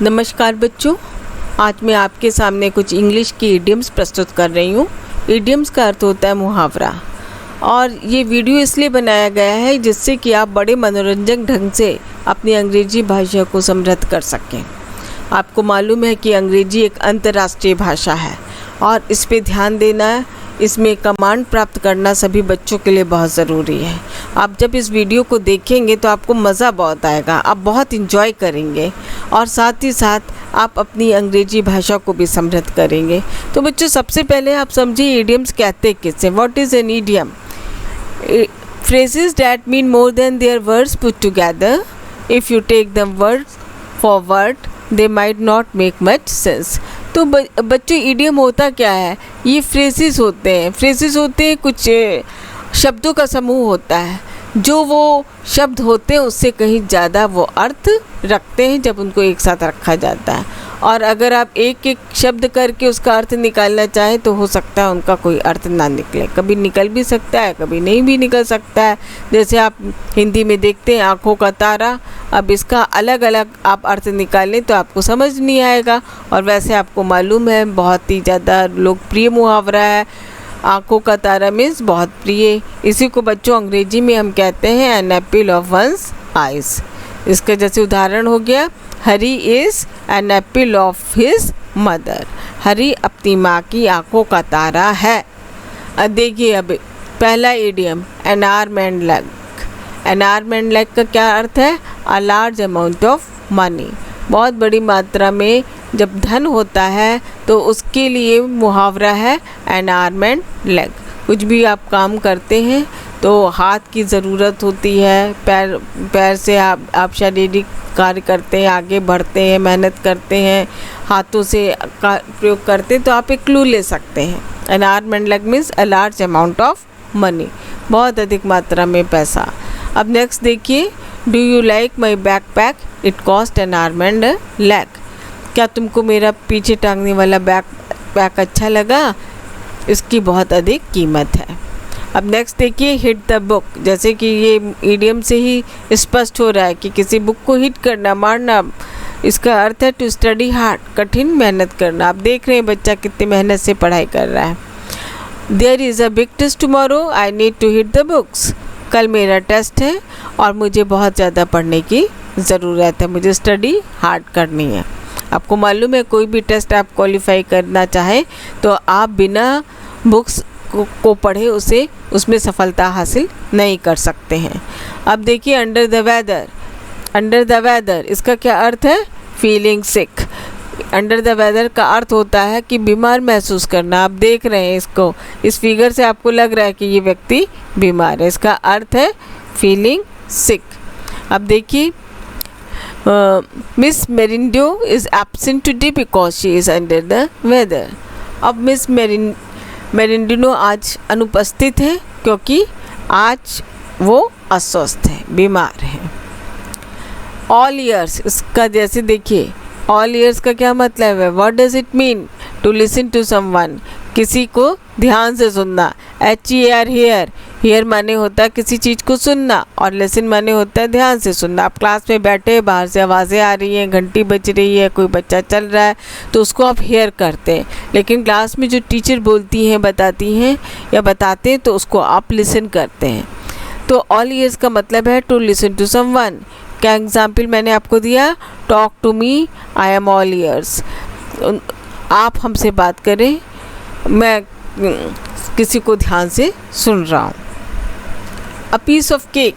नमस्कार बच्चों, आज मैं आपके सामने कुछ इंग्लिश की इडियम्स प्रस्तुत कर रही हूँ। इडियम्स का अर्थ होता है मुहावरा, और ये वीडियो इसलिए बनाया गया है जिससे कि आप बड़े मनोरंजक ढंग से अपनी अंग्रेजी भाषा को समृद्ध कर सकें। आपको मालूम है कि अंग्रेजी एक अंतर्राष्ट्रीय भाषा है और इस पे ध्यान देना, इसमें कमांड प्राप्त करना सभी बच्चों के लिए बहुत ज़रूरी है। आप जब इस वीडियो को देखेंगे तो आपको मज़ा बहुत आएगा, आप बहुत इंजॉय करेंगे और साथ ही साथ आप अपनी अंग्रेजी भाषा को भी समृद्ध करेंगे। तो बच्चों, सबसे पहले आप समझिए इडियम्स कहते किससे। What is an idiom? phrases that mean more than their words put together. If you take them word for word, they might not make much sense. तो बच्चों, इडियम होता क्या है? ये फ्रेजेस होते हैं। फ्रेजेस होते हैं कुछ शब्दों का समूह होता है, जो वो शब्द होते हैं उससे कहीं ज़्यादा वो अर्थ रखते हैं जब उनको एक साथ रखा जाता है। और अगर आप एक एक शब्द करके उसका अर्थ निकालना चाहें तो हो सकता है उनका कोई अर्थ ना निकले। कभी निकल भी सकता है, कभी नहीं भी निकल सकता है। जैसे आप हिंदी में देखते हैं आँखों का तारा, अब इसका अलग अलग आप अर्थ निकालें तो आपको समझ नहीं आएगा। और वैसे आपको मालूम है बहुत ही ज़्यादा लोकप्रिय मुहावरा है, आँखों का तारा मीन्स बहुत प्रिय। इसी को बच्चों अंग्रेजी में हम कहते हैं an apple of one's eyes. इसका जैसे उदाहरण हो गया, Hari is an apple of his mother. Hari अपनी माँ की आँखों का तारा है। देखिए अब पहला idiom, N arm and leg. N arm and leg का क्या अर्थ है? A large amount of money. बहुत बड़ी मात्रा में जब धन होता है तो उसके लिए मुहावरा है एन आर्म एंड लेग। कुछ भी आप काम करते हैं तो हाथ की ज़रूरत होती है, पैर से आप शारीरिक कार्य करते हैं, आगे बढ़ते हैं, मेहनत करते हैं, हाथों से प्रयोग करते हैं, तो आप एक क्लू ले सकते हैं। N arm and leg means a large amount of money, बहुत अधिक मात्रा में पैसा। अब नेक्स्ट देखिए, do you like my back pack? It cost N arm and leg. क्या तुमको मेरा पीछे टांगने वाला बैक पैक अच्छा लगा? इसकी बहुत अधिक कीमत है। अब नेक्स्ट देखिए, हिट द बुक। जैसे कि ये ईडियम से ही स्पष्ट हो रहा है कि किसी बुक को हिट करना, मारना। इसका अर्थ है टू स्टडी हार्ड, कठिन मेहनत करना। आप देख रहे हैं बच्चा कितनी मेहनत से पढ़ाई कर रहा है। There is a big test tomorrow, I need to hit the books. कल मेरा टेस्ट है और मुझे बहुत ज़्यादा पढ़ने की ज़रूरत है, मुझे स्टडी हार्ड करनी है। आपको मालूम है कोई भी टेस्ट आप क्वालिफाई करना चाहें तो आप बिना बुक्स को पढ़े उसमें सफलता हासिल नहीं कर सकते हैं। अब देखिए, under the weather. Under the weather इसका क्या अर्थ है? Feeling sick. Under the weather का अर्थ होता है कि बीमार महसूस करना। आप देख रहे हैं इसको, इस फिगर से आपको लग रहा है कि ये व्यक्ति बीमार है। इसका अर्थ है फीलिंग सिक। अब देखिए, Miss Merindo is absent today because she is under the weather. अब मिस मेरिंडिनो आज अनुपस्थित है क्योंकि आज वो अस्वस्थ है, बीमार है। ऑल ईयर्स, इसका जैसे देखिए, ऑल ईयर्स का क्या मतलब है? What does it mean? To listen to someone, किसी को ध्यान से सुनना। HER हेयर, हेयर माने होता है किसी चीज़ को सुनना और लिसन माने होता है ध्यान से सुनना। आप क्लास में बैठे, बाहर से आवाज़ें आ रही हैं, घंटी बज रही है, कोई बच्चा चल रहा है तो उसको आप हेयर करते हैं। लेकिन क्लास में जो टीचर बोलती हैं, बताती हैं या बताते हैं तो उसको आप लिसन करते हैं। तो ऑल ईयर्स का मतलब है टू लिसन टू समवन। क्या एग्जाम्पल मैंने आपको दिया? Talk to me, I am all ears. आप हमसे बात करें, मैं किसी को ध्यान से सुन रहा हूँ। A piece of cake,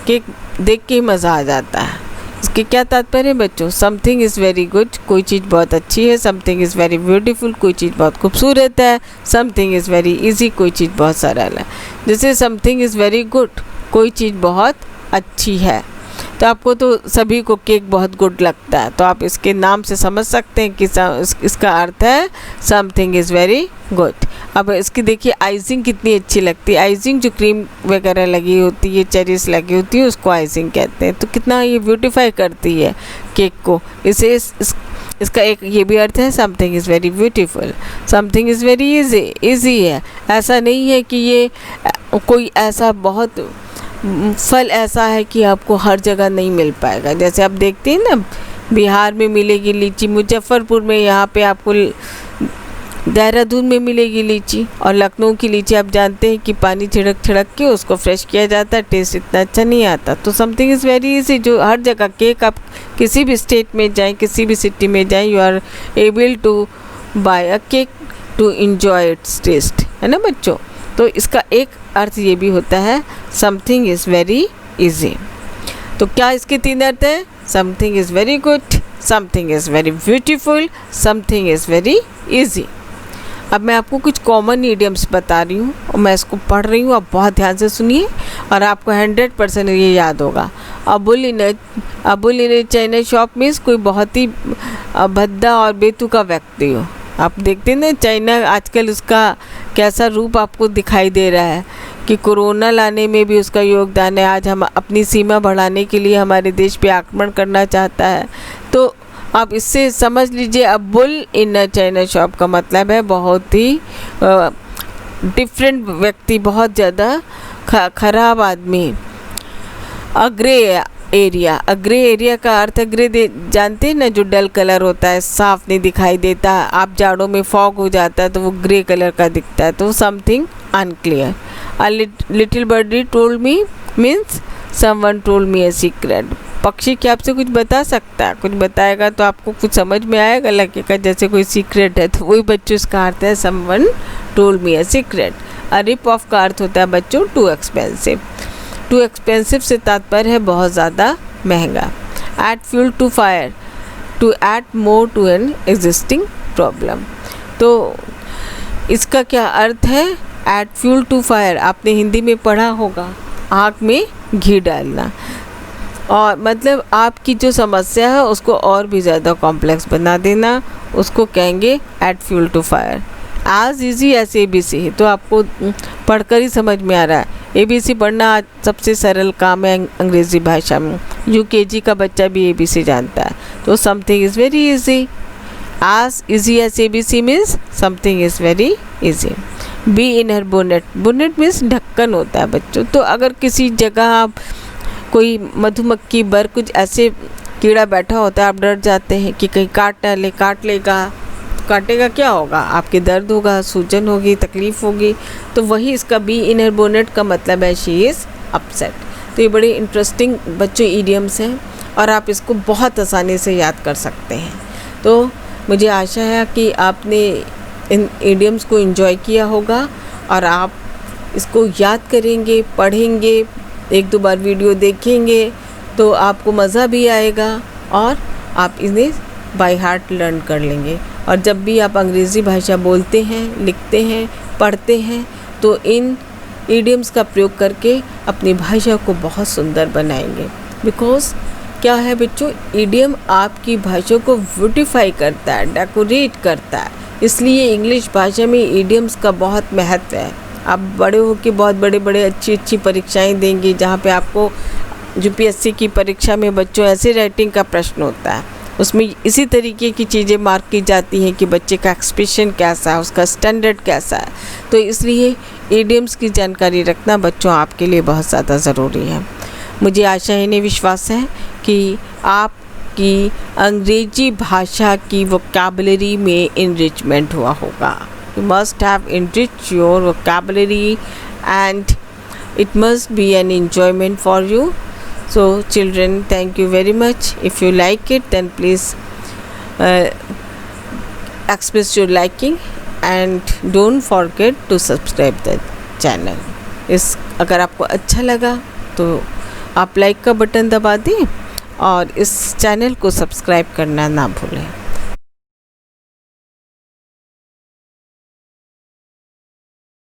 cake देख के ही मज़ा आ जाता है। इसके क्या तात्पर्य है बच्चों? समथिंग इज़ वेरी गुड, कोई चीज़ बहुत अच्छी है। समथिंग इज़ वेरी ब्यूटीफुल, कोई चीज़ बहुत खूबसूरत है। समथिंग इज़ वेरी इजी, कोई चीज़ बहुत सरल है। जैसे समथिंग इज़ वेरी गुड, कोई चीज़ बहुत अच्छी है। तो आपको तो सभी को केक बहुत गुड लगता है, तो आप इसके नाम से समझ सकते हैं कि इसका अर्थ है समथिंग इज़ वेरी गुड। अब इसकी देखिए आइजिंग कितनी अच्छी लगती है। आइजिंग जो क्रीम वगैरह लगी होती है, चेरीज लगी होती है, उसको आइजिंग कहते हैं। तो कितना ये ब्यूटीफाई करती है केक को। इसका एक ये भी अर्थ है something is very beautiful. Something is very easy है। ऐसा नहीं है कि ये कोई ऐसा बहुत फल ऐसा है कि आपको हर जगह नहीं मिल पाएगा। जैसे आप देखते हैं ना बिहार में मिलेगी लीची, मुजफ्फरपुर में, यहाँ पे आपको देहरादून में मिलेगी लीची। और लखनऊ की लीची आप जानते हैं कि पानी छिड़क छिड़क के उसको फ्रेश किया जाता है, टेस्ट इतना अच्छा नहीं आता। तो समथिंग इज़ वेरी इजी, जो हर जगह केक आप किसी भी स्टेट में जाएं, किसी भी सिटी में जाएं, you are able to buy a cake to enjoy its taste, है ना बच्चों। तो इसका एक अर्थ ये भी होता है समथिंग इज़ वेरी इजी। तो क्या इसके 3 अर्थ हैं? Something is very good, something is very beautiful, something is very easy. अब मैं आपको कुछ कॉमन ईडियम्स बता रही हूँ और मैं इसको पढ़ रही हूँ, आप बहुत ध्यान से सुनिए और आपको 100% ये याद होगा। अबुल इन ए चाइना शॉप मीन्स कोई बहुत ही भद्दा और बेतुका व्यक्ति हो। आप देखते हैं ना चाइना आजकल उसका कैसा रूप आपको दिखाई दे रहा है कि कोरोना लाने में भी उसका योगदान है। आज हम अपनी सीमा बढ़ाने के लिए हमारे देश पे आक्रमण करना चाहता है। तो आप इससे समझ लीजिए, अब bull in a China shop का मतलब है बहुत ही डिफरेंट व्यक्ति, बहुत ज़्यादा खराब आदमी। ग्रे एरिया का अर्थ है ग्रे, जानते हैं ना, जो डल कलर होता है, साफ नहीं दिखाई देता। आप जाड़ों में फॉग हो जाता है तो वो ग्रे कलर का दिखता है, तो something unclear. A little birdie told me means someone told me a secret. पक्षी क्या आपसे कुछ बता सकता है? कुछ बताएगा तो आपको कुछ समझ में आएगा, लगेगा जैसे कोई सीक्रेट है। तो वही बच्चों इसका अर्थ है someone told me a secret. A rip off का अर्थ होता है बच्चों टू एक्सपेंसिव। टू एक्सपेंसिव से तात्पर्य है बहुत ज़्यादा महंगा। Add fuel to fire, to add more to an existing problem. तो इसका क्या अर्थ है? ऐड फ्यूल टू फायर, आपने हिंदी में पढ़ा होगा, आग में घी डालना। और मतलब आपकी जो समस्या है उसको और भी ज़्यादा कॉम्प्लेक्स बना देना, उसको कहेंगे ऐड फ्यूल टू फायर। आज ईजी एस ABC, तो आपको पढ़कर ही समझ में आ रहा है। ABC पढ़ना आज सबसे सरल काम है अंग्रेज़ी भाषा में। UKG का बच्चा भी ABC जानता है। तो समथिंग इज़ वेरी इजी। आज easy S ABC means something is very easy. Be in her bonnet, bonnet means ढक्कन होता है बच्चों। तो अगर किसी जगह आप कोई मधुमक्खी, बर, कुछ ऐसे कीड़ा बैठा होता है, आप डर जाते हैं कि कहीं काट लेगा। काटेगा क्या होगा? आपके दर्द होगा, सूजन होगी, तकलीफ़ होगी। तो वही इसका बी इनर बोनेट का मतलब है शी इज़ अपसेट। तो ये बड़े इंटरेस्टिंग बच्चों ईडियम्स हैं और आप इसको बहुत आसानी से याद कर सकते हैं। तो मुझे आशा है कि आपने इन ईडियम्स को एंजॉय किया होगा और आप इसको याद करेंगे, पढ़ेंगे, 1-2 बार वीडियो देखेंगे तो आपको मज़ा भी आएगा और आप इन्हें बाय हार्ट लर्न कर लेंगे। और जब भी आप अंग्रेज़ी भाषा बोलते हैं, लिखते हैं, पढ़ते हैं तो इन ईडियम्स का प्रयोग करके अपनी भाषा को बहुत सुंदर बनाएंगे। बिकॉज़ क्या है बच्चों, ईडियम आपकी भाषा को ब्यूटीफाई करता है, डेकोरेट करता है। इसलिए इंग्लिश भाषा में ईडियम्स का बहुत महत्व है। आप बड़े होकर बहुत बड़े अच्छी परीक्षाएँ देंगे जहाँ पे आपको UPSC की परीक्षा में बच्चों ऐसे राइटिंग का प्रश्न होता है, उसमें इसी तरीके की चीज़ें मार्क की जाती हैं कि बच्चे का एक्सप्रेशन कैसा है, उसका स्टैंडर्ड कैसा है। तो इसलिए ईडियम्स की जानकारी रखना बच्चों आपके लिए बहुत ज़्यादा ज़रूरी है। मुझे आशा है, नहीं विश्वास है कि आपकी अंग्रेजी भाषा की वोकैबुलरी में इनरिचमेंट हुआ होगा। You must have enriched your vocabulary and it must be an enjoyment for you. So children, thank you very much. If you like it, then please express your liking and don't forget to subscribe the channel. अगर आपको अच्छा लगा तो आप like का button दबा दें और इस चैनल को सब्सक्राइब करना ना भूलें।